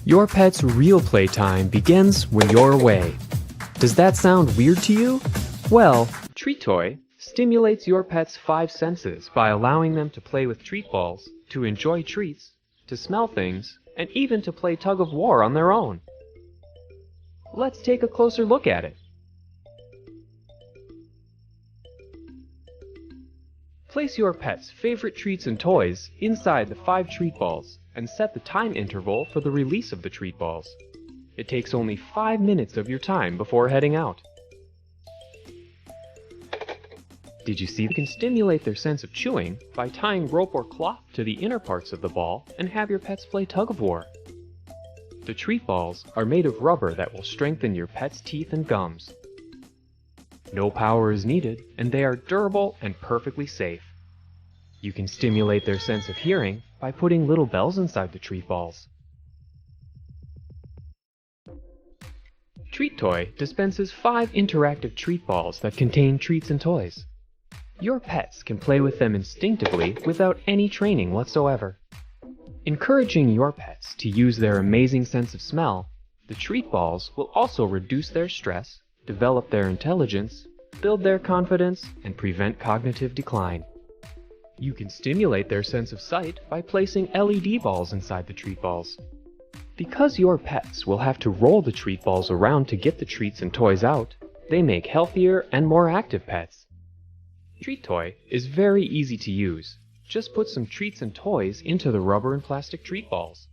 Your pet's real playtime begins when you're away. Does that sound weird to you? Well, Treat Toy stimulates your pet's 5 senses by allowing them to play with treat balls, to enjoy treats, to smell things, and even to play tug of war on their own. Let's take a closer look at it. Place your pet's favorite treats and toys inside the 5 treat balls and set the time interval for the release of the treat balls. It takes only 5 minutes of your time before heading out. Did you see you can stimulate their sense of chewing by tying rope or cloth to the inner parts of the ball and have your pets play tug of war? The treat balls are made of rubber that will strengthen your pet's teeth and gums. No power is needed, and they are durable and perfectly safe. You can stimulate their sense of hearing by putting little bells inside the treat balls. Treat Toy dispenses 5 interactive treat balls that contain treats and toys. Your pets can play with them instinctively without any training whatsoever. Encouraging your pets to use their amazing sense of smell, the treat balls will also reduce their stress, develop their intelligence, build their confidence, and prevent cognitive decline. You can stimulate their sense of sight by placing LED balls inside the treat balls. Because your pets will have to roll the treat balls around to get the treats and toys out, they make healthier and more active pets. Treat Toy is very easy to use. Just put some treats and toys into the rubber and plastic treat balls.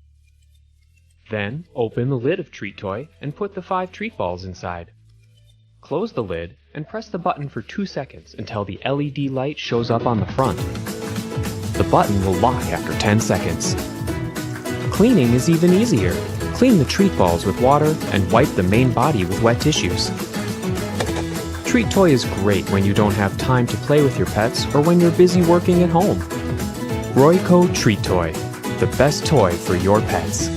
Then open the lid of Treat Toy and put the 5 treat balls inside. Close the lid and press the button for 2 seconds until the LED light shows up on the front. The button will lock after 10 seconds. Cleaning is even easier. Clean the treat balls with water and wipe the main body with wet tissues. Treat Toy is great when you don't have time to play with your pets or when you're busy working at home. Royco Treat Toy, the best toy for your pets.